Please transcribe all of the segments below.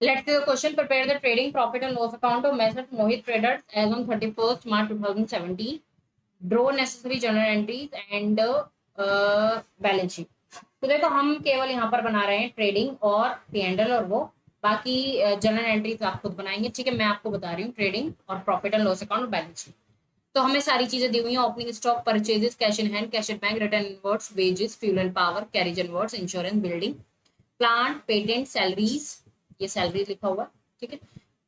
Let's see the question. Prepare the trading profit and loss account of Messrs Mohit Traders as on 31st March 2017. Draw necessary journal entries and balance sheet. तो देखो हम केवल यहाँ पर बना रहे हैं ट्रेडिंग और P&L और वो बाकी जर्नल एंट्रीज आप खुद बनाएंगे। ठीक है, मैं आपको बता रही हूँ ट्रेडिंग और प्रॉफिट एंड लॉस अकाउंट और बैलेंस शीट। तो हमें सारी चीजें दी हुई हैं। Opening stock, purchases, cash in hand, cash at bank, return inwards, wages, fuel and power, carriage inwards, insurance, building, plant, patent, salaries, ये सैलरी लिखा हुआ। ठीक है,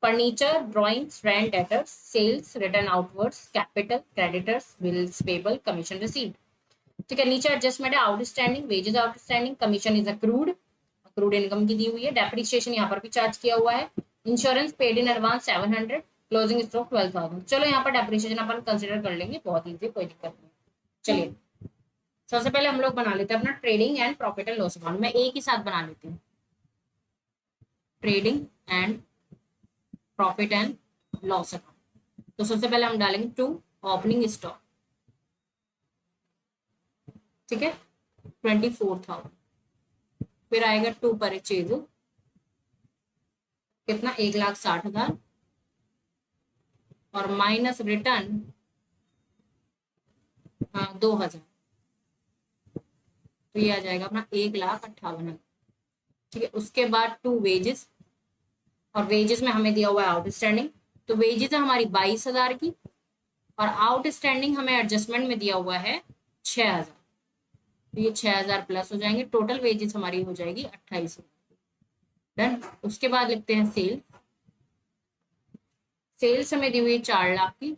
furniture, drawings, rent, debtors, sales, return outwards, capital, creditors, bills payable, commission received. ठीक है, नीचे adjustment है, outstanding, wages outstanding, commission is accrued, accrued income की दी हुई है, डेप्रिसिएशन यहाँ पर भी चार्ज किया हुआ है, insurance paid in advance 700, closing stock 12,000। चलो यहाँ पर डेप्रिसिएशन अपन कंसिडर कर लेंगे, बहुत ईजी, कोई दिक्कत नहीं। चलिए सबसे पहले हम लोग बना लेते हैं अपना trading and profit and loss account. मैं एक ही साथ बना लेती हूँ, trading and profit and loss account. तो सबसे पहले हम डालेंगे टू ओपनिंग स्टॉक। ठीक है, 24,000। फिर आएगा टू परचेज, कितना, 1,60,000 और माइनस रिटर्न 2,000, तो ये आ जाएगा अपना 1,58,000। ठीक है, उसके बाद टू वेजेस, और वेजेस में हमें दिया हुआ है आउटस्टैंडिंग, तो वेजेस है हमारी 22,000 की और आउटस्टैंडिंग हमें एडजस्टमेंट में दिया हुआ है 6,000, तो ये 6,000 प्लस हो जाएंगे, टोटल वेजेस हमारी हो जाएगी 28,000। डन। उसके बाद लिखते हैं सेल्स, सेल्स हमें दी हुई है 4 लाख की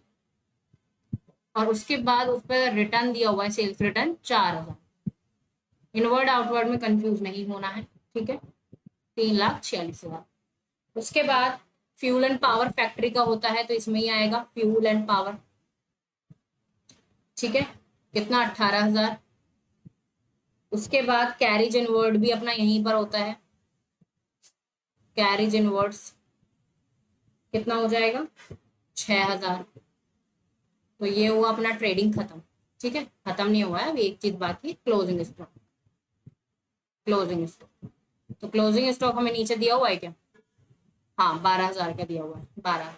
और उसके बाद उस पर रिटर्न दिया हुआ है सेल्स रिटर्न 4,000। इनवर्ड आउटवर्ड में कंफ्यूज नहीं होना है। ठीक है, 3,46,000। उसके बाद फ्यूल एंड पावर फैक्ट्री का होता है तो इसमें ही आएगा फ्यूल एंड पावर। ठीक है, कितना, 18,000। उसके बाद कैरिज इनवर्ड भी अपना यहीं पर होता है, कैरिज इनवर्ड्स कितना हो जाएगा, 6,000। तो ये हुआ अपना ट्रेडिंग खत्म। ठीक है, खत्म नहीं हुआ है, अभी एक चीज बाकी, क्लोजिंग स्टॉक। क्लोजिंग स्टॉक, तो क्लोजिंग स्टॉक हमें नीचे दिया हुआ है क्या, हाँ 12,000 का दिया हुआ है, 12।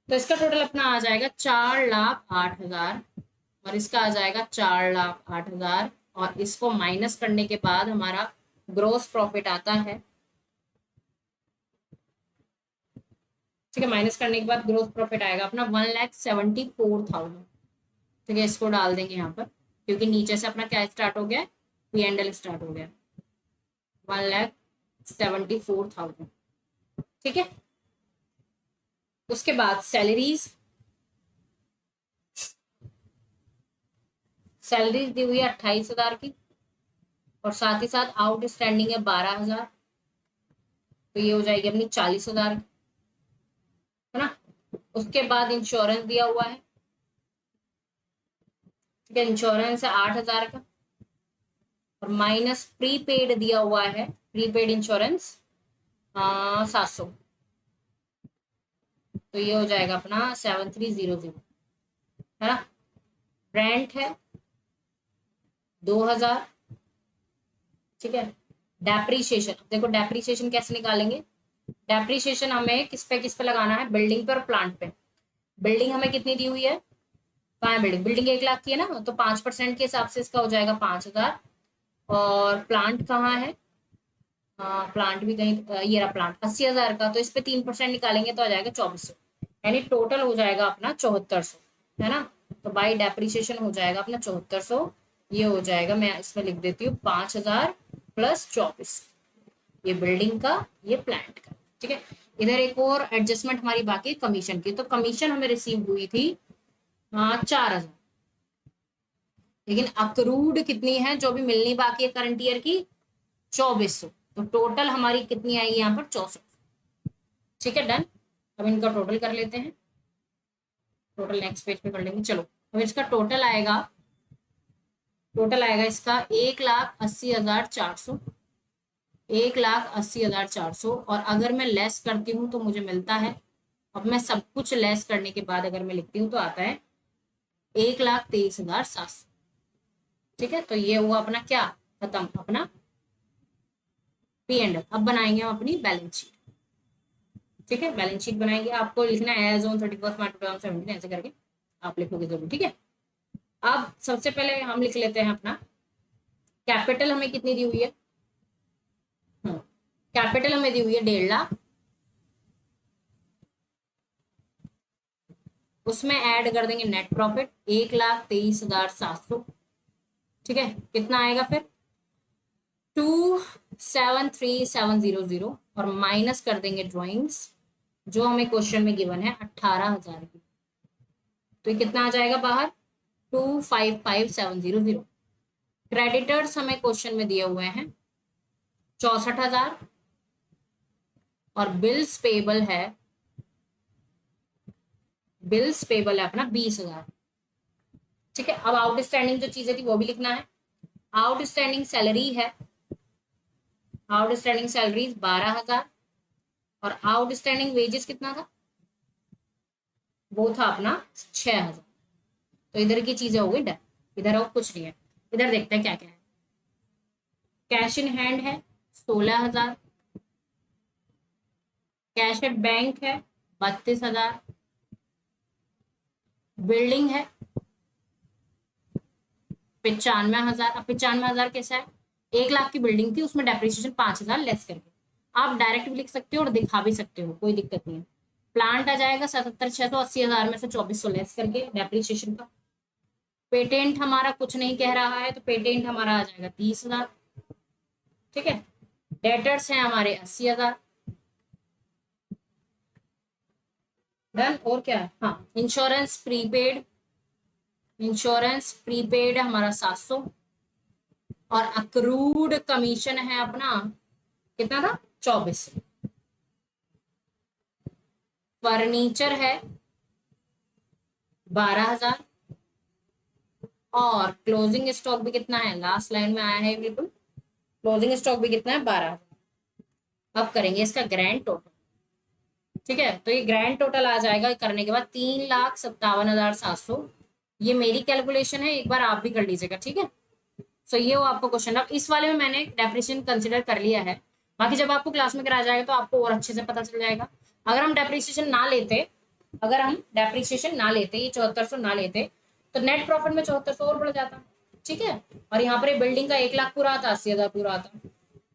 तो इसका टोटल अपना आ जाएगा 4,08,000 और इसका आ जाएगा 4,08,000 और इसको माइनस करने के बाद हमारा ग्रोस प्रॉफिट आता है। ठीक है, माइनस करने के बाद ग्रोस प्रॉफिट आएगा अपना 1,74,000। ठीक है, इसको डाल देंगे यहाँ पर क्योंकि नीचे से अपना क्या स्टार्ट हो गया, P&L स्टार्ट हो गया, 1,74,000। ठीक है, उसके बाद सैलरीज, सैलरीज दी हुई है 28,000 की और साथ ही साथ आउटस्टैंडिंग है 12,000, तो ये हो जाएगी अपनी 40,000, है ना। उसके बाद इंश्योरेंस दिया हुआ है। ठीक है, इंश्योरेंस है 8,000 का और माइनस प्रीपेड दिया हुआ है, प्रीपेड इंश्योरेंस 700, तो ये हो जाएगा अपना 7,300, है ना। रेंट है 2,000। ठीक है, डेप्रीशिएशन, देखो डेप्रीशिएशन कैसे निकालेंगे, डेप्रीशिएशन हमें किस पे लगाना है, बिल्डिंग पे और प्लांट पे। बिल्डिंग हमें कितनी दी हुई है, कहाँ है बिल्डिंग, बिल्डिंग 1 लाख की है ना, तो 5% के हिसाब से इसका हो जाएगा 5,000। और प्लांट कहाँ है, प्लांट भी कहीं, ये रहा प्लांट 80,000 का, तो इस पे 3% निकालेंगे तो आ जाएगा 2,400, यानी टोटल हो जाएगा अपना 7,400, है ना। तो बाई डेप्रीशिएशन हो जाएगा अपना 7,400, ये हो जाएगा, मैं इसमें लिख देती हूँ 5,000 प्लस 24, ये बिल्डिंग का, ये प्लांट का। ठीक है, इधर एक और एडजस्टमेंट हमारी बाकी कमीशन की, तो कमीशन हमें रिसीव हुई थी 4,000, लेकिन अक्रूड कितनी है जो भी मिलनी बाकी है करंट ईयर की, 2,400, तो टोटल हमारी कितनी आएगी यहाँ पर 64। ठीक है, डन। अब इनका टोटल कर लेते हैं, टोटल नेक्स्ट पेज पे कर लेंगे। चलो अब इसका टोटल आएगा, टोटल आएगा इसका 1,80,400, 1,80,400 और अगर मैं लेस करती हूँ तो मुझे मिलता है, अब मैं सब कुछ लेस करने के बाद अगर मैं लिखती हूँ तो आता है 1,23,700। ठीक है, तो ये हुआ अपना क्या, खत्म अपना पी एंड एल। अब बनाएंगे हम अपनी बैलेंस शीट। ठीक है, बैलेंस शीट बनाएंगे, आपको लिखना है एज ऑन 31 मार्च 2017 ऐसे करके आप लिखोगे जरूर। ठीक है, अब सबसे पहले हम लिख लेते हैं अपना कैपिटल हमें कितनी दी हुई है। कैपिटल हमें दी हुई है 1.5 लाख, उसमें ऐड कर देंगे नेट प्रॉफिट 1,23,700। ठीक है, कितना आएगा फिर 2,73,700 और माइनस कर देंगे ड्रॉइंग्स जो हमें क्वेश्चन में गिवन है 18,000 की। तो ये कितना आ जाएगा बाहर 255,700। क्रेडिटर्स हमें क्वेश्चन में दिए हुए हैं 64,000 और बिल्स पेबल है अपना 20,000। ठीक है, अब आउटस्टैंडिंग जो चीजें थी वो भी लिखना है। आउटस्टैंडिंग सैलरी है, आउटस्टैंडिंग सैलरी 12,000 और आउटस्टैंडिंग वेजेस कितना था, वो था अपना 6,000। तो इधर की चीजें हो गई डन, इधर और कुछ नहीं है। इधर देखते हैं क्या क्या है। कैश इन हैंड है 16,000, कैश एट बैंक है 32,000, बिल्डिंग है 95,000। अब 95,000 कैसा है, 1 लाख की बिल्डिंग थी, उसमें डेप्रिसिएशन 5,000 लेस करके। आप डायरेक्ट भी लिख सकते हो और दिखा भी सकते हो, कोई दिक्कत नहीं है। प्लांट आ जाएगा 77,600, 80,000 में से 2,400 लेस करके डेप्रिसिएशन का। पेटेंट हमारा कुछ नहीं कह रहा है तो पेटेंट हमारा आ जाएगा 30,000। ठीक है, डेटर्स हैं हमारे 80,000 डन। और क्या है, हाँ इंश्योरेंस प्रीपेड हमारा 700 और अक्रूड कमीशन है अपना कितना था 2400। फर्नीचर है 12,000 और क्लोजिंग स्टॉक भी कितना है, लास्ट लाइन में आया है बिल्कुल, क्लोजिंग स्टॉक भी कितना है 12,000। अब करेंगे इसका ग्रैंड टोटल। ठीक है, तो ये ग्रैंड टोटल आ जाएगा करने के बाद 3,57,700। ये मेरी कैलकुलेशन है, एक बार आप भी कर लीजिएगा। ठीक है, सो ये वो आपको क्वेश्चन। अब इस वाले में मैंने डेप्रिसिएशन कंसिडर कर लिया है, बाकी जब आपको क्लास में कराया जाएगा तो आपको और अच्छे से पता चल जाएगा। अगर हम डेप्रिसिएशन ना लेते ये 7400 ना लेते तो नेट प्रॉफिट में 7400 और बढ़ जाता। ठीक है, और यहाँ पर बिल्डिंग का 1 लाख पूरा आता, 80,000 पूरा आता।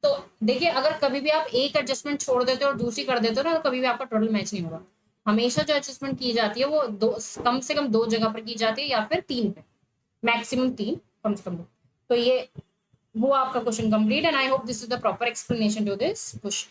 तो देखिए, अगर कभी भी आप एक एडजस्टमेंट छोड़ देते हो और दूसरी कर देते हो ना, तो कभी भी आपका टोटल मैच नहीं होगा। हमेशा जो एडजस्टमेंट की जाती है वो कम से कम 2 जगह पर की जाती है या फिर 3 पे, मैक्सिमम 3, कम से कम 2। तो ये वो आपका question complete and I hope this is the proper explanation to this question.